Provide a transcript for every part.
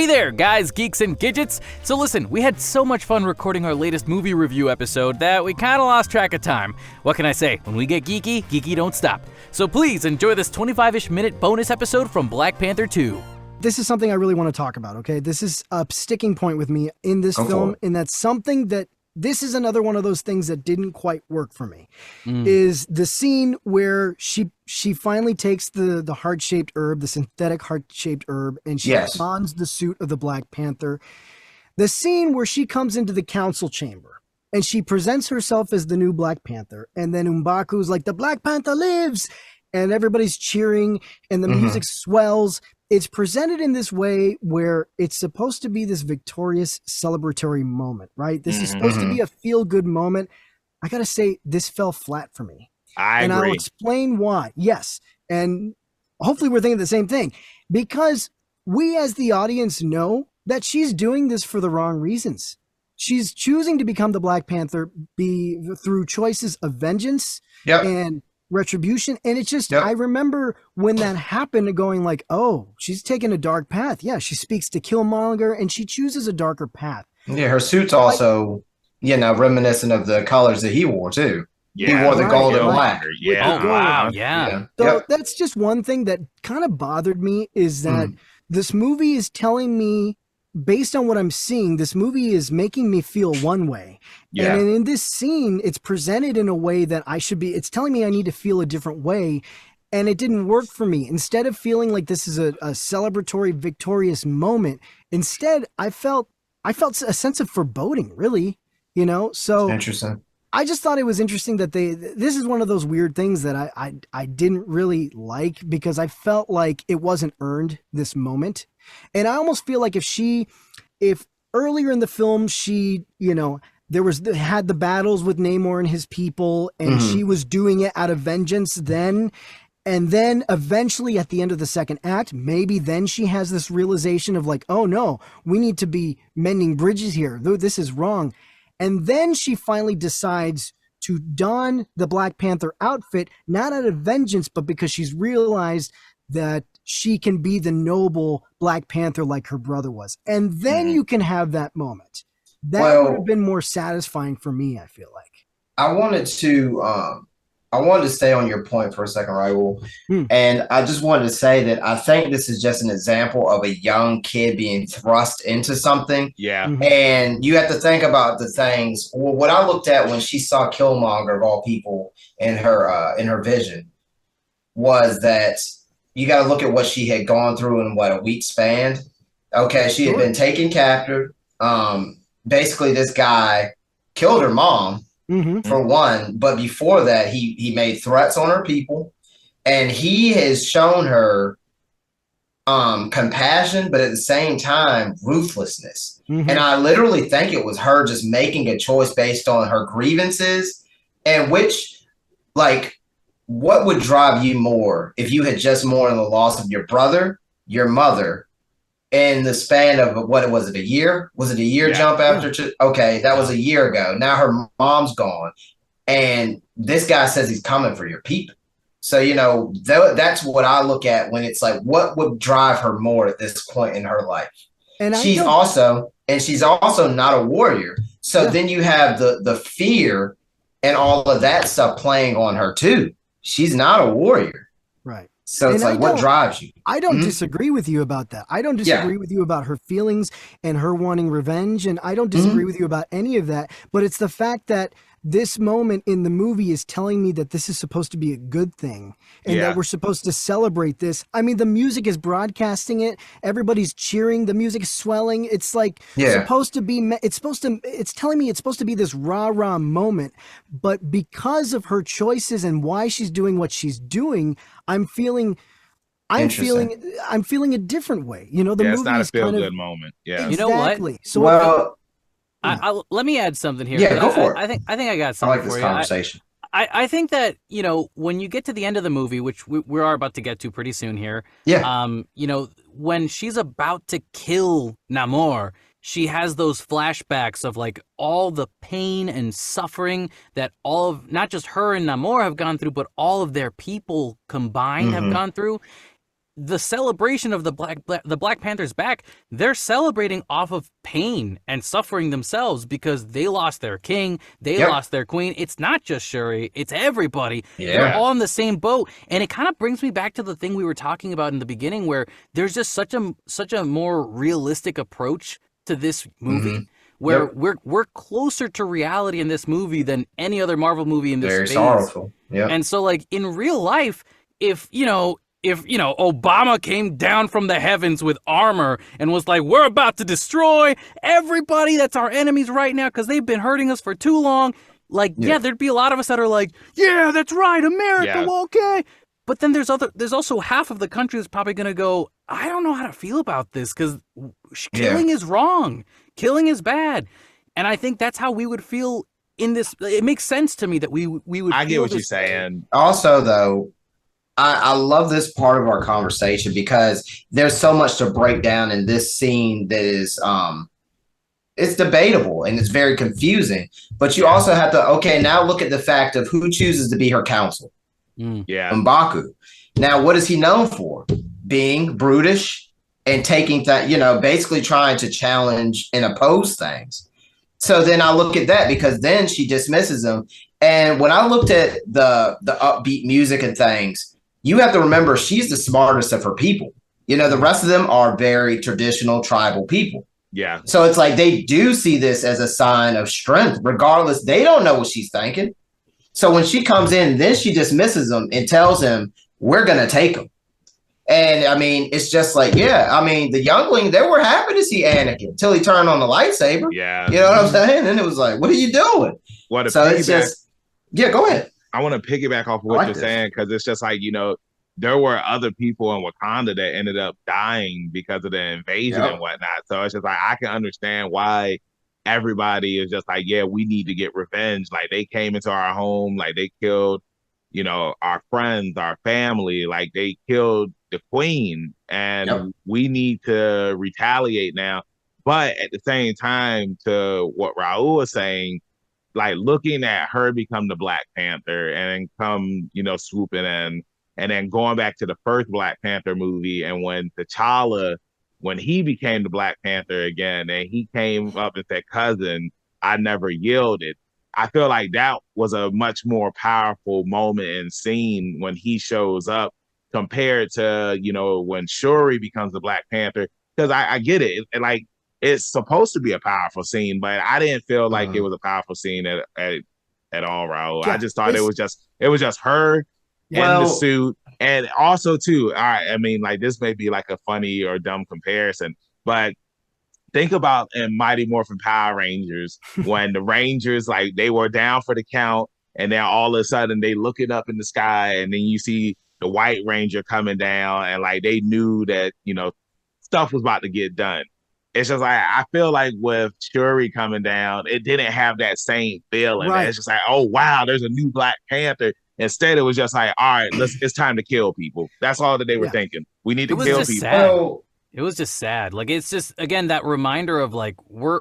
Hey there, guys, geeks, and gidgets! So listen, we had so much fun recording our latest movie review episode that we kinda lost track of time. What can I say? When we get geeky, geeky don't stop. So please enjoy this 25-ish minute bonus episode from Black Panther 2. This is something I really want to talk about, okay? This is a sticking point with me in this film, and that's something that this is another one of those things that didn't quite work for me. Is the scene where she finally takes the heart-shaped herb, the synthetic heart-shaped herb, and she dons the suit of the Black Panther. The scene where she comes into the council chamber and she presents herself as the new Black Panther, and then M'Baku's like, "The Black Panther lives!" and everybody's cheering and the music swells. It's presented in this way where it's supposed to be this victorious celebratory moment, right? This is supposed to be a feel-good moment. I gotta say, this fell flat for me. I agree. I'll explain why. Yes, and hopefully we're thinking the same thing. Because we as the audience know that she's doing this for the wrong reasons. She's choosing to become the Black Panther through choices of vengeance and retribution, and it's just I remember when that happened going like, oh, she's taking a dark path. Yeah, she speaks to Killmonger and she chooses a darker path. Yeah, her suit's also reminiscent of the colors that he wore too. He wore the gold and black. So that's just one thing that kind of bothered me, is that this movie is telling me, based on what I'm seeing, this movie is making me feel one way. And in this scene, it's presented in a way that it's telling me I need to feel a different way. And it didn't work for me. Instead of feeling like this is a celebratory, victorious moment, instead I felt a sense of foreboding, really, So interesting. I just thought it was interesting that this is one of those weird things that I didn't really like, because I felt like it wasn't earned, this moment. And I almost feel like if earlier in the film, she, had the battles with Namor and his people, and she was doing it out of vengeance then, and then eventually at the end of the second act, maybe then she has this realization of like, oh no, we need to be mending bridges here. This is wrong. And then she finally decides to don the Black Panther outfit, not out of vengeance, but because she's realized that she can be the noble Black Panther like her brother was. And then you can have that moment. That would have been more satisfying for me, I feel like. I wanted to stay on your point for a second, Raul. And I just wanted to say that I think this is just an example of a young kid being thrust into something. Yeah. And you have to think about the things. Well, what I looked at when she saw Killmonger, of all people, in her vision, was that you got to look at what she had gone through in a week span. Okay, she had been taken captive. Basically, this guy killed her mom. For one, but before that, he made threats on her people, and he has shown her compassion, but at the same time, ruthlessness. And I literally think it was her just making a choice based on her grievances, and what would drive you more if you had just mourned the loss of your brother, your mother, in the span of, what was it, a year? Was it a year jump after? Okay, that was a year ago. Now her mom's gone, and this guy says he's coming for your people. So, that's what I look at when it's like, what would drive her more at this point in her life? And she's also not a warrior. So then you have the fear and all of that stuff playing on her too. She's not a warrior. Right. So it's like, what drives you? I don't disagree with you about that. I don't disagree with you about her feelings and her wanting revenge. And I don't disagree with you about any of that. But it's the fact that this moment in the movie is telling me that this is supposed to be a good thing, and that we're supposed to celebrate this. I mean, the music is broadcasting it. Everybody's cheering. The music is swelling. It's like supposed to be, it's telling me it's supposed to be this rah-rah moment. But because of her choices and why she's doing what she's doing, I'm feeling a different way. The movie it's not a is feel-good moment. Yeah. Exactly. You know what? So let me add something here. Yeah, go for it. I think I got something I like for this you. conversation. I think that, when you get to the end of the movie, which we are about to get to pretty soon here, when she's about to kill Namor, she has those flashbacks of like all the pain and suffering that all of, not just her and Namor have gone through, but all of their people combined have gone through. the celebration of the Black Panther's back, they're celebrating off of pain and suffering themselves because they lost their king, they lost their queen. It's not just Shuri, it's everybody. They're all in the same boat, and it kind of brings me back to the thing we were talking about in the beginning, where there's just such a more realistic approach to this movie. Where we're closer to reality in this movie than any other Marvel movie in this phase. Very sorrowful. Yeah. And so, like, in real life, if Obama came down from the heavens with armor and was like, we're about to destroy everybody that's our enemies right now because they've been hurting us for too long. Like, there'd be a lot of us that are like, yeah, that's right, America, okay. But then there's also half of the country that's probably going to go, I don't know how to feel about this because killing is wrong. Killing is bad. And I think that's how we would feel in this. It makes sense to me that we would. I get what you're saying. Also, though, I love this part of our conversation because there's so much to break down in this scene that is it's debatable and it's very confusing. But you also have to, now look at the fact of who chooses to be her counsel. M'Baku. Now, what is he known for? Being brutish and taking that, basically trying to challenge and oppose things. So then I look at that because then she dismisses him. And when I looked at the upbeat music and things, you have to remember she's the smartest of her people. The rest of them are very traditional tribal people. Yeah. So it's like they do see this as a sign of strength, regardless. They don't know what she's thinking. So when she comes in, then she dismisses him and tells him, we're going to take him. And I mean, it's just like, the youngling, they were happy to see Anakin until he turned on the lightsaber. Yeah. You know what I'm saying? And it was like, what are you doing? So it's just, go ahead. I want to piggyback off of what you're saying because it's just like, there were other people in Wakanda that ended up dying because of the invasion and whatnot. So it's just like, I can understand why everybody is just like, we need to get revenge. Like they came into our home, like they killed, our friends, our family, like they killed the queen and we need to retaliate now. But at the same time, to what Raul was saying, like looking at her become the Black Panther and come, swooping in, and then going back to the first Black Panther movie, and when T'Challa, when he became the Black Panther again, and he came up and said, cousin, I never yielded. I feel like that was a much more powerful moment and scene when he shows up compared to, when Shuri becomes the Black Panther. Because I get it. Like, it's supposed to be a powerful scene, but I didn't feel like it was a powerful scene at all, Raul. I just thought it was just her in the suit. And also, too, I mean, like, this may be like a funny or dumb comparison, but think about in Mighty Morphin Power Rangers when the Rangers, like, they were down for the count, and then all of a sudden they looking up in the sky, and then you see the White Ranger coming down, and like they knew that, stuff was about to get done. It's just like, I feel like with Shuri coming down, it didn't have that same feeling. Right. It's just like, oh wow, there's a new Black Panther. Instead, it was just like, all right, it's time to kill people. That's all that they were thinking. We need to kill people. Sad. It was just sad. Like, it's just, again, that reminder of like, we're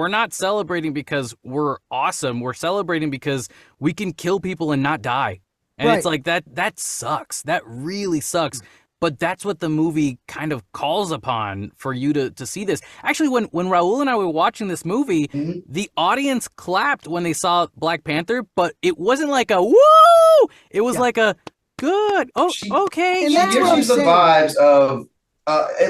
not celebrating because we're awesome. We're celebrating because we can kill people and not die. And it's like, that sucks. That really sucks. But that's what the movie kind of calls upon for you to see this. Actually, when Raul and I were watching this movie, the audience clapped when they saw Black Panther, but it wasn't like a woo! It was like a good, okay. And that gives you the vibes of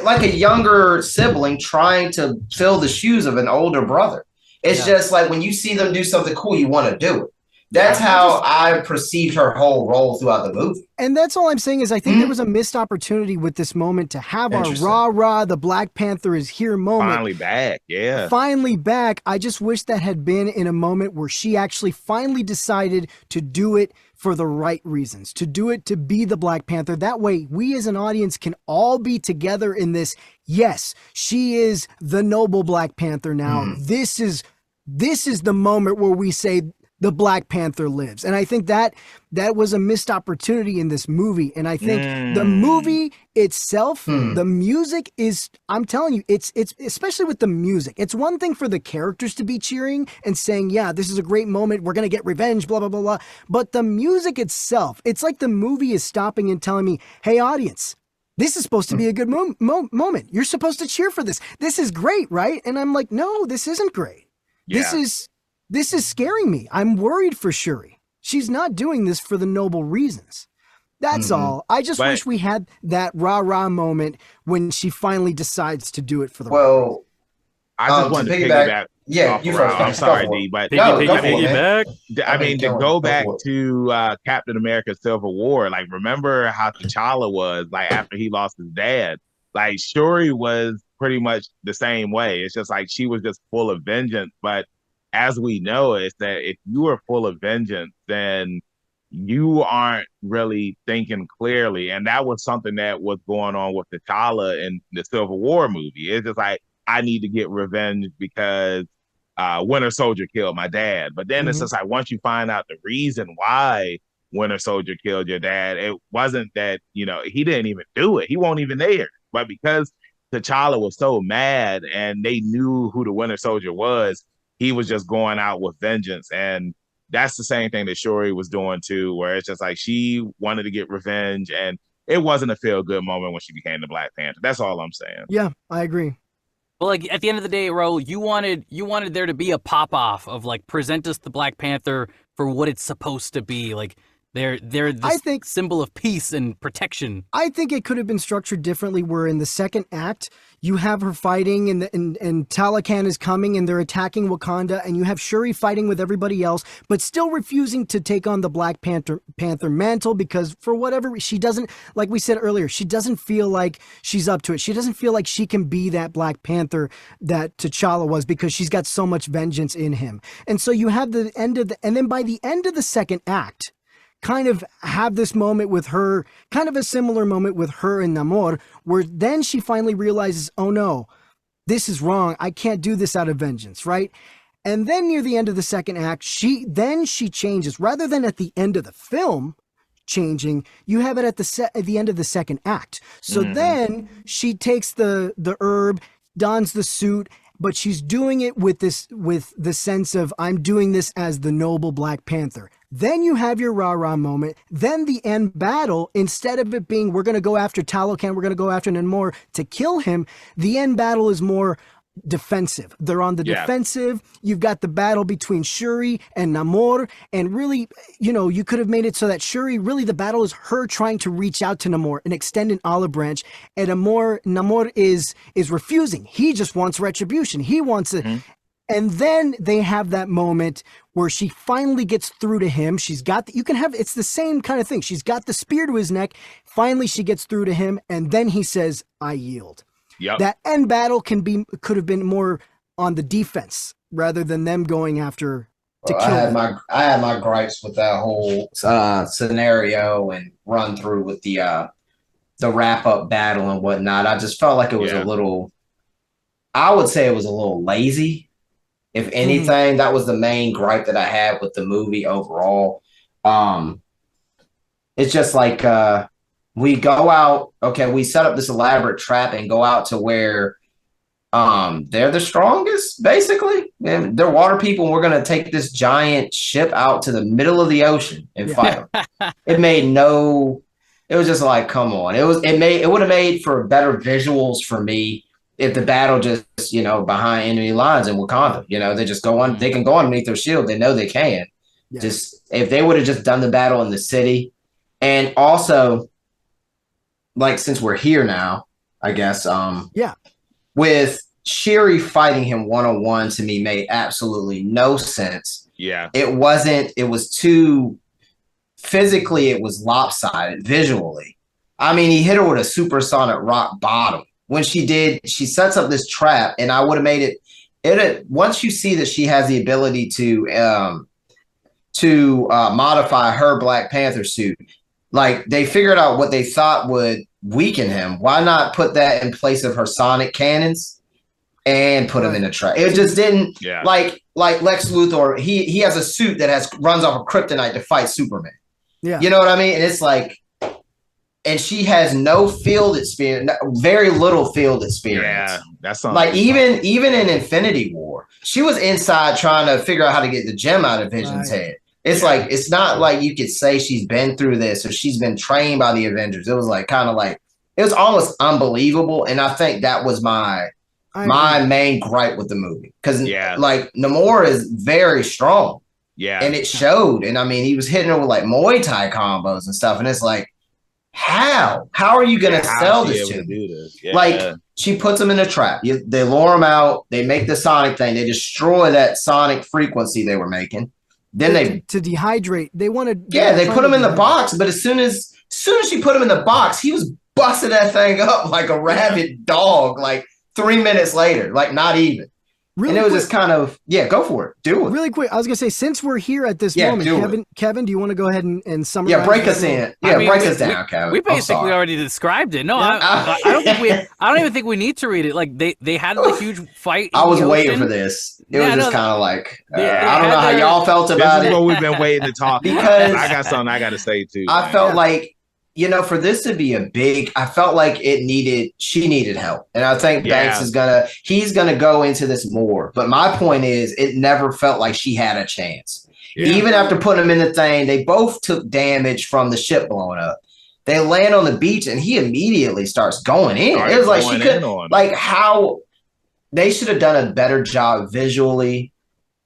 like a younger sibling trying to fill the shoes of an older brother. It's just like when you see them do something cool, you want to do it. That's how I perceived her whole role throughout the movie. And that's all I'm saying is I think there was a missed opportunity with this moment to have our rah-rah, the Black Panther is here moment. Finally back, Finally back. I just wish that had been in a moment where she actually finally decided to do it for the right reasons, to do it to be the Black Panther. That way, we as an audience can all be together in this. Yes, she is the noble Black Panther now. This is the moment where we say, the Black Panther lives. And I think that was a missed opportunity in this movie. And I think the movie itself, the music is, I'm telling you, it's especially with the music. It's one thing for the characters to be cheering and saying, yeah, this is a great moment. We're going to get revenge, blah, blah, blah, blah. But the music itself, it's like the movie is stopping and telling me, hey, audience, This is supposed to be a good moment. You're supposed to cheer for this. This is great, right? And I'm like, no, this isn't great. Yeah. This is scaring me. I'm worried for Shuri. She's not doing this for the noble reasons. That's all. I just wish we had that rah-rah moment when she finally decides to do it for the right reasons. I just wanted to piggyback. Yeah, you first. I'm sorry, D, but piggyback. I mean, to go back to Captain America: Civil War, like remember how T'Challa was like after he lost his dad. Like Shuri was pretty much the same way. It's just like she was just full of vengeance. But as we know, it's that if you are full of vengeance, then you aren't really thinking clearly. And that was something that was going on with T'Challa in the Civil War movie. It's just like, I need to get revenge because Winter Soldier killed my dad. But then it's just like, once you find out the reason why Winter Soldier killed your dad, it wasn't that, he didn't even do it. He wasn't even there. But because T'Challa was so mad and they knew who the Winter Soldier was, he was just going out with vengeance. And that's the same thing that Shuri was doing too, where it's just like she wanted to get revenge, and it wasn't a feel-good moment when she became the Black Panther. That's all I'm saying. Yeah, I agree. Well, like at the end of the day, Ro, you wanted there to be a pop-off of like present us the Black Panther for what it's supposed to be. Like they're this symbol of peace and protection. I think it could have been structured differently, where in the second act you have her fighting and Talokan is coming and they're attacking Wakanda, and you have Shuri fighting with everybody else, but still refusing to take on the Black Panther mantle because for whatever she doesn't, like we said earlier, she doesn't feel like she's up to it. She doesn't feel like she can be that Black Panther that T'Challa was because she's got so much vengeance in him. And so you have the end of and then by the end of the second act, kind of have this moment with her, kind of a similar moment with her and Namor, where then she finally realizes, oh no, this is wrong. I can't do this out of vengeance, right? And then near the end of the second act, she changes. Rather than at the end of the film changing, you have it at the end of the second act. So then she takes the herb, dons the suit, but she's doing it with the sense of, I'm doing this as the noble Black Panther. Then you have your rah-rah moment. Then the end battle, instead of it being, we're going to go after Talokan, we're going to go after Namor to kill him, the end battle is more defensive. They're on the defensive. You've got the battle between Shuri and Namor, and really, you could have made it so that Shuri, really the battle is her trying to reach out to Namor and extend an olive branch, and Namor is refusing. He just wants retribution. He wants it. And then they have that moment where she finally gets through to him. She's got it's the same kind of thing. She's got the spear to his neck. Finally, she gets through to him, and then he says, I yield. Yep. That end battle could have been more on the defense rather than them going after to kill him. I had my gripes with that whole scenario and run through with the wrap up battle and whatnot. I just felt like it was a little, I would say it was a little lazy. If anything, that was the main gripe that I had with the movie overall. It's just like we go out, we set up this elaborate trap and go out to where they're the strongest, basically. And they're water people, and we're going to take this giant ship out to the middle of the ocean and fight them. It was just like, come on. It would have made for better visuals for me if the battle just, behind enemy lines in Wakanda, they just go on, they can go underneath their shield. They know they can. Yeah. Just if they would have just done the battle in the city. And also, like, since we're here now, I guess, with Shuri fighting him one-on-one to me made absolutely no sense. Yeah. It was too, physically, it was lopsided visually. I mean, he hit her with a supersonic rock bottom. When she did, she sets up this trap, and I would have made it. Once you see that she has the ability to modify her Black Panther suit, like they figured out what they thought would weaken him. Why not put that in place of her sonic cannons and put him in a trap? It just didn't like Lex Luthor. He has a suit that runs off of kryptonite to fight Superman. Yeah, you know what I mean? And it's like. And she has no field experience, very little field experience. Yeah, that's something. Like even in Infinity War, she was inside trying to figure out how to get the gem out of Vision's head. It's like, it's not like you could say she's been through this or she's been trained by the Avengers. It was like kind of like it was almost unbelievable. And I think that was my main gripe with the movie. Because like Namor is very strong. Yeah. And it showed. And I mean, he was hitting her with like Muay Thai combos and stuff. And it's like, how are you going to sell this to me? Like, she puts them in a trap. They lure them out. They make the sonic thing. They destroy that sonic frequency they were making. Then to dehydrate. They wanted. They put him in the box. But as soon as she put him in the box, he was busting that thing up like a rabid dog. Like 3 minutes later, like not even. Really, and it was just kind of, go for it. Do it. Really quick. I was going to say, since we're here at this moment, Kevin, do you want to go ahead and summarize? Yeah, break us in. Yeah, break us down, Kevin. We basically already described it. No, I don't even think we need to read it. Like, they had a huge fight. I was waiting for this. It was just kind of like, I don't know how y'all felt about it. This is what we've been waiting to talk about. Because I got something I got to say, too. I felt like, for this to be I felt like she needed help. And I think Banks he's going to go into this more. But my point is, it never felt like she had a chance. Yeah. Even after putting him in the thing, they both took damage from the ship blowing up. They land on the beach and he immediately starts going in. It was like she could, like how they should have done a better job visually.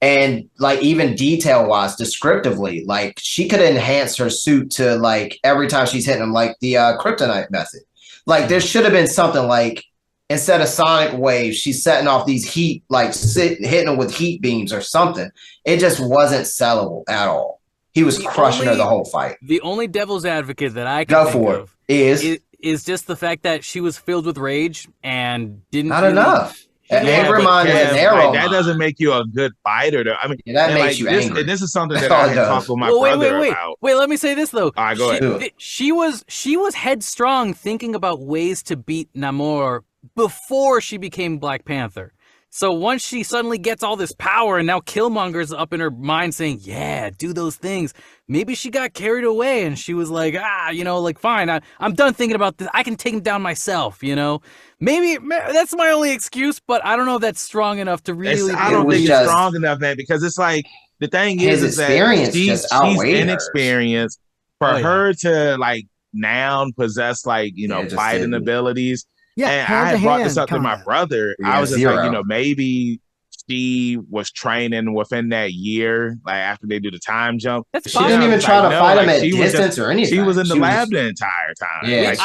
And like even detail wise, descriptively, like she could enhance her suit to like every time she's hitting him, like the kryptonite method. Like there should have been something like instead of sonic waves, she's setting off these heat, like hitting him with heat beams or something. It just wasn't sellable at all. He was crushing her the whole fight. The only devil's advocate that I can think of is just the fact that she was filled with rage and didn't not enough. Anger mind is an arrow. That doesn't make you a good fighter, though. I mean, that makes you angry. And this is something that I can talk with my brother about. Wait, let me say this though. All right, go ahead. She was headstrong, thinking about ways to beat Namor before she became Black Panther. So once she suddenly gets all this power and now Killmonger's up in her mind saying, yeah, do those things. Maybe she got carried away and she was like, like, fine, I'm done thinking about this. I can take him down myself, Maybe that's my only excuse, but I don't know if that's strong enough to really. I don't think it's strong enough, man, because it's like, the thing is that she's inexperienced. For her to, like, now possess, like, fighting abilities. Yeah, and I had brought this up to my brother. I was just like, maybe she was training within that year, like after they do the time jump. She didn't even try to fight him at distance or anything. She was in the lab the entire time. Yeah,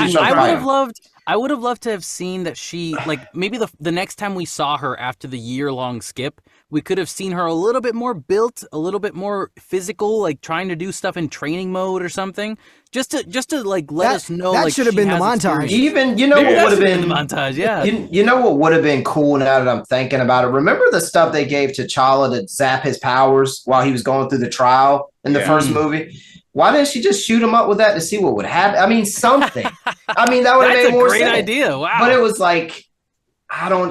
I would have loved to have seen that she, like, maybe the next time we saw her after the year-long skip, we could have seen her a little bit more built, a little bit more physical, like trying to do stuff in training mode or something. Just to like let us know. That like, should have been the montage. Even what would have been the montage. Yeah. What would have been cool now that I'm thinking about it. Remember the stuff they gave T'Challa to zap his powers while he was going through the trial in the first movie? Why didn't she just shoot him up with that to see what would happen? I mean, something. I mean, that would have made more sense. That's a great idea. Wow. But it was like,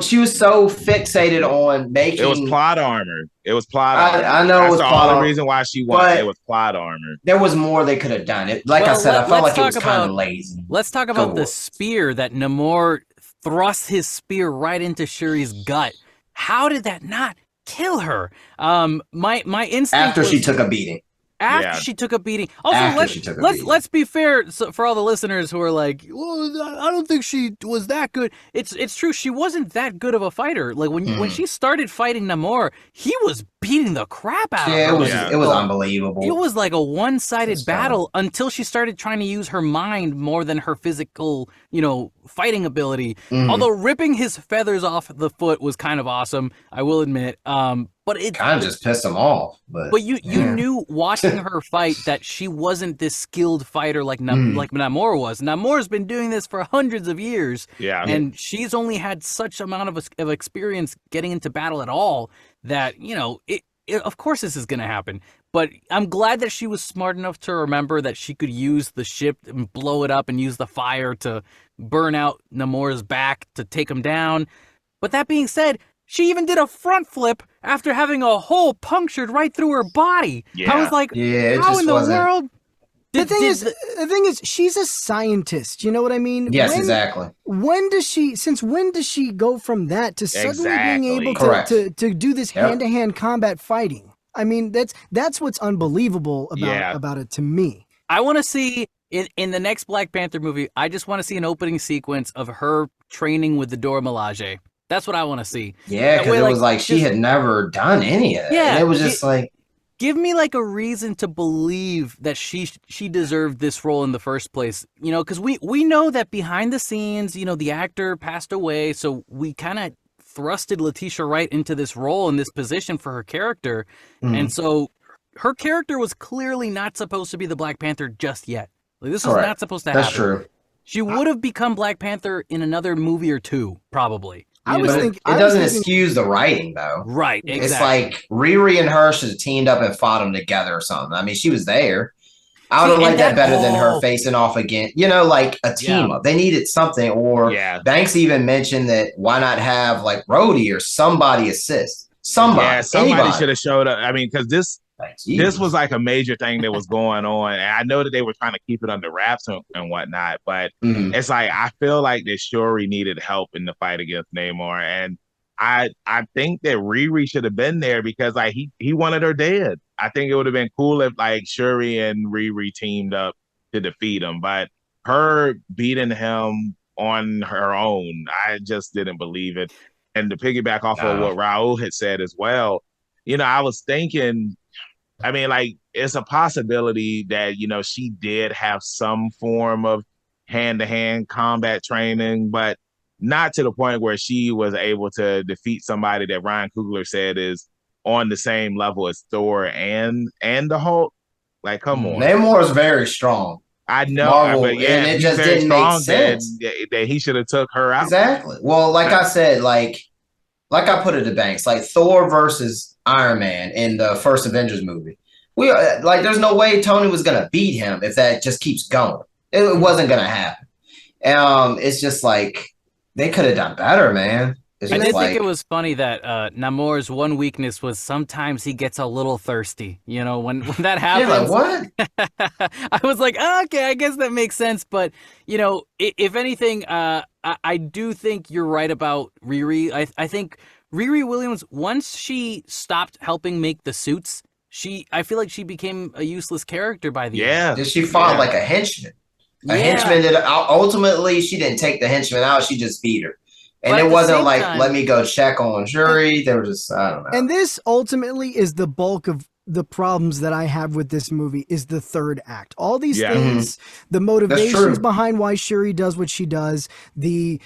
she was so fixated on making. It was plot armor. It was plot armor. I know it was plot armor. That's the only reason why she won. It was plot armor. There was more they could have done. It, like I said, I felt like it was kind of lazy. Let's talk about the spear that Namor thrust his spear right into Shuri's gut. How did that not kill her? My instinct after she took a beating. After she took a beating. Also, let's be fair for all the listeners who are like, well, I don't think she was that good. It's true. She wasn't that good of a fighter. Like when she started fighting Namor, he was beating the crap out of her. It was unbelievable. It was like a one-sided battle until she started trying to use her mind more than her physical, fighting ability. Although ripping his feathers off the foot was kind of awesome, I will admit. But it kind of just pissed him off. But you knew watching her fight that she wasn't this skilled fighter like Namor was. Namor's been doing this for hundreds of years. Yeah. And she's only had such amount of experience getting into battle at all that, of course this is going to happen. But I'm glad that she was smart enough to remember that she could use the ship and blow it up and use the fire to burn out Namor's back to take him down. But that being said, she even did a front flip after having a hole punctured right through her body. Yeah. I was like, how in the world? The thing is, she's a scientist. You know what I mean? Yes, exactly. Since when does she go from that to suddenly being able to do this hand-to-hand combat fighting? I mean, that's what's unbelievable about it to me. I want to see In the next Black Panther movie, I just want to see an opening sequence of her training with the Dora Milaje. That's what I want to see. Yeah, because it was like she had never done any of that. Yeah, and it was just like, give me like a reason to believe that she deserved this role in the first place. You know, because we know that behind the scenes, you know, the actor passed away, so we kind of thrusted Letitia Wright into this role in this position for her character, and so her character was clearly not supposed to be the Black Panther just yet. Like, this was not supposed to happen. That's true. She would have become Black Panther in another movie or two, probably. It doesn't excuse the writing, though. Right, exactly. It's like Riri and her should have teamed up and fought them together or something. I mean, she was there. I would have liked that better than her facing off again. You know, like a team up. They needed something. Or Banks even mentioned that why not have like Rhodey or somebody assist? Somebody should have showed up. I mean, because this was like a major thing that was going on. And I know that they were trying to keep it under wraps and whatnot, but it's like I feel like that Shuri needed help in the fight against Namor. And I think that Riri should have been there because like he wanted her dead. I think it would have been cool if like Shuri and Riri teamed up to defeat him, but her beating him on her own, I just didn't believe it. And to piggyback off of what Raul had said as well, you know, I was thinking, I mean, like, it's a possibility that, you know, she did have some form of hand-to-hand combat training, but not to the point where she was able to defeat somebody that Ryan Coogler said is on the same level as Thor and the Hulk. Like, come on. Namor is very strong. I know, Marvel, but yeah, and it just didn't make sense. That he should have took her out. Exactly. Well, like I said, like I put it to Banks, like Thor versus Iron Man in the first Avengers movie. We like, there's no way Tony was gonna beat him if that just keeps going. It wasn't gonna happen. It's just like they could have done better, man. I did think it was funny that Namor's one weakness was sometimes he gets a little thirsty. You know, when that happens. Like, what? I was like, oh, okay, I guess that makes sense. But, you know, if anything, I do think you're right about Riri. I think Riri Williams, once she stopped helping make the suits, I feel like she became a useless character by the end. She fought like a henchman. A henchman that ultimately she didn't take the henchman out. She just beat her. And it wasn't like, let me go check on Shuri. They were just, I don't know. And this ultimately is the bulk of the problems that I have with this movie is the third act. All these things, the motivations behind why Shuri does what she does, the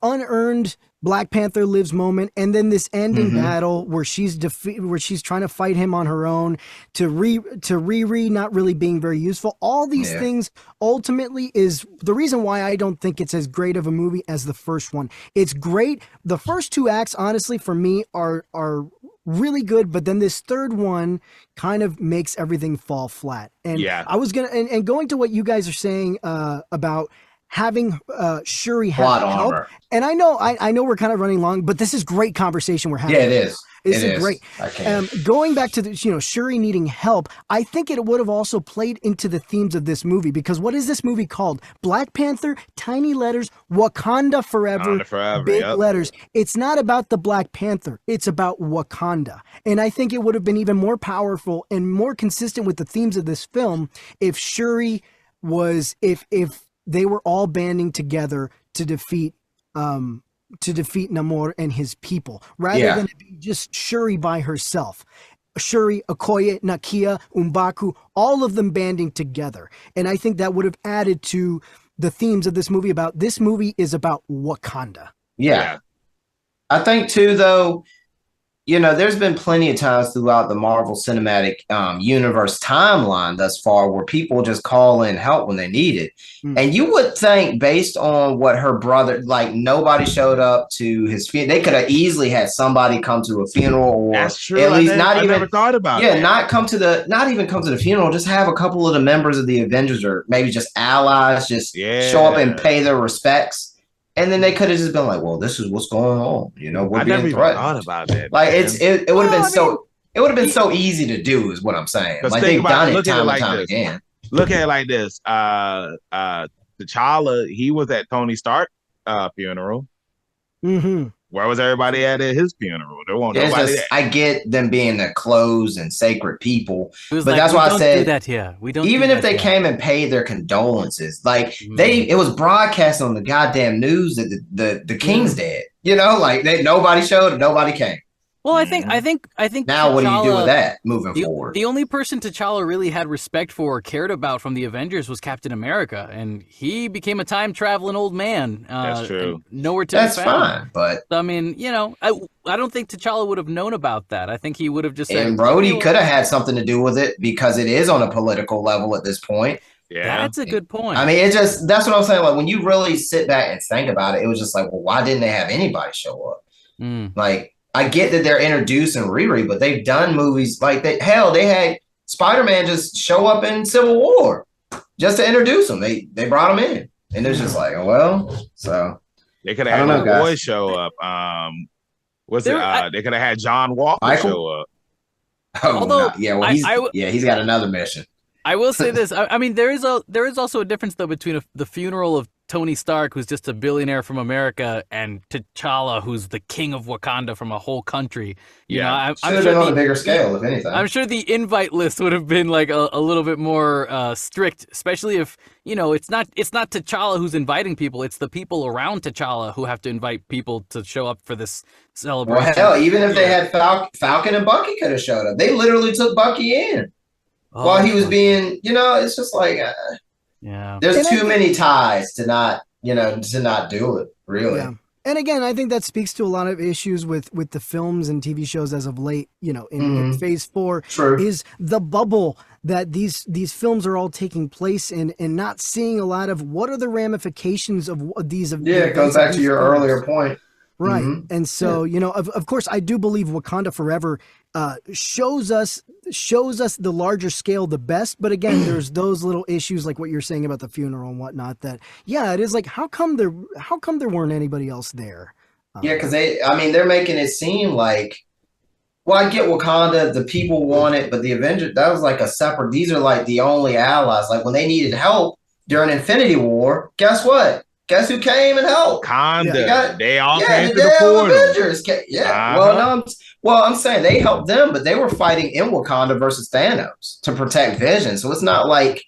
unearned Black Panther lives moment, and then this ending battle where she's trying to fight him on her own, to Riri not really being very useful. All these things ultimately is the reason why I don't think it's as great of a movie as the first one. It's great. The first two acts, honestly, for me are really good, but then this third one kind of makes everything fall flat. And I was gonna and going to what you guys are saying about having Shuri have help. Armor. And I know we're kind of running long, but this is great conversation we're having. Yeah, it is. This is great. Going back to the, Shuri needing help, I think it would have also played into the themes of this movie, because what is this movie called? Black Panther, tiny letters, Wakanda Forever, big letters. It's not about the Black Panther. It's about Wakanda. And I think it would have been even more powerful and more consistent with the themes of this film if Shuri was, if they were all banding together to defeat Namor and his people, rather than just Shuri by herself. Shuri, Okoye, Nakia, M'Baku, all of them banding together. And I think that would have added to the themes of this movie. This movie is about Wakanda. Yeah. I think too, though, there's been plenty of times throughout the Marvel Cinematic Universe timeline thus far where people just call in help when they need it. And you would think, based on what her brother, like, nobody showed up to his funeral. They could have easily had somebody come to a funeral, or that's true. At least I never thought about it. Not even come to the funeral. Just have a couple of the members of the Avengers, or maybe just allies, just show up and pay their respects. And then they could have just been like, well, this is what's going on. We're being threatened. Thought about it. Like, it would have been it would have been so easy to do, is what I'm saying. Like, they've done it time and time again. Look at it like this. T'Challa, he was at Tony Stark funeral. Mm-hmm. where was everybody at his funeral? There won't nobody there. I get them being the closed and sacred people, but like, that's why I said do that here. We don't. Even if they came and paid their condolences, like it was broadcast on the goddamn news that the king's dead. You know, like nobody showed, nobody came. Well, I think. Now, what do you do with that moving forward? The only person T'Challa really had respect for or cared about from the Avengers was Captain America, and he became a time traveling old man. That's true. Nowhere to be found. That's fine, but I mean, you know, I don't think T'Challa would have known about that. I think he would have just said. And Rhodey could have had something to do with it because it is on a political level at this point. Yeah, that's a good point. I mean, that's what I'm saying. Like when you really sit back and think about it, it was just like, well, why didn't they have anybody show up? Like. I get that they're introducing Riri, but they've done movies like that. Hell, they had Spider-Man just show up in Civil War just to introduce him. They brought him in, and it's just like, well, so they could have had a boy show up. They could have had John Walker show up. Oh, he's got another mission. I will say this. I mean, there is also a difference though between the funeral of Tony Stark, who's just a billionaire from America, and T'Challa, who's the king of Wakanda from a whole country. You know, I'm sure been on a bigger scale, if anything. I'm sure the invite list would have been like a little bit more strict, especially if, you know, it's not T'Challa who's inviting people, it's the people around T'Challa who have to invite people to show up for this celebration. Well, hell, even if they had Falcon and Bucky could have showed up. They literally took Bucky in while he was being, you know, it's just like. There's too many ties to not do it, really. Yeah. And again, I think that speaks to a lot of issues with the films and TV shows as of late, you know, in phase 4 is the bubble that these films are all taking place in and not seeing a lot of what are the ramifications of these. It goes back to your earlier point. Right. And so, you know, of course, I do believe Wakanda Forever shows us the larger scale the best. But again, there's those little issues like what you're saying about the funeral and whatnot that, it is like, how come there weren't anybody else there? Because they're making it seem like, well, I get Wakanda, the people want it, but the Avengers, that was like a separate, these are like the only allies. Like when they needed help during Infinity War, guess what? Guess who came and helped? Wakanda. They all came to the portal. Avengers. I'm saying they helped them, but they were fighting in Wakanda versus Thanos to protect Vision. So it's not like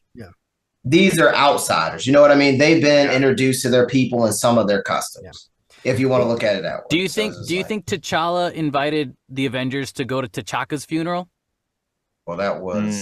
these are outsiders. You know what I mean? They've been introduced to their people and some of their customs. If you want to look at it that way. Do you think T'Challa invited the Avengers to go to T'Chaka's funeral? Well, that was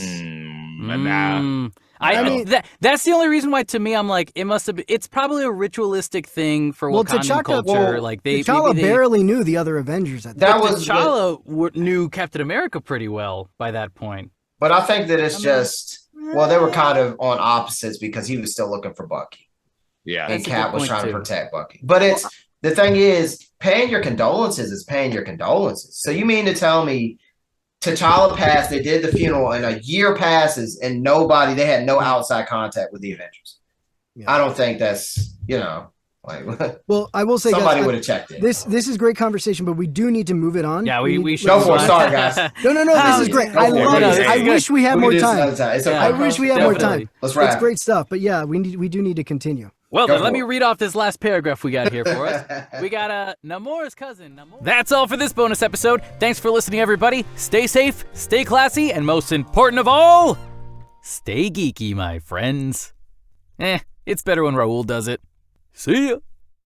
I mean, that's the only reason why, to me, I'm like, it must have been. It's probably a ritualistic thing for Wakandan culture. Like T'Challa barely knew the other Avengers at that point. T'Challa knew Captain America pretty well by that point. But I think that it's they were kind of on opposites because he was still looking for Bucky. Yeah, and Cap was trying to protect Bucky. But the thing is, paying your condolences is paying your condolences. So you mean to tell me? T'Challa passed, they did the funeral, and a year passes, and they had no outside contact with the Avengers. I don't think that's, well, I will say, somebody would have checked it. This is great conversation, but we do need to move it on. Yeah, we should. Go for it. Sorry, guys. No, this is great. I love it. I wish we had more time. I wish we had more time. Let's wrap. It's great stuff, but we do need to continue. Well, then, let me read off this last paragraph we got here for us. We got Namor's cousin. That's all for this bonus episode. Thanks for listening, everybody. Stay safe, stay classy, and most important of all, stay geeky, my friends. It's better when Raul does it. See ya.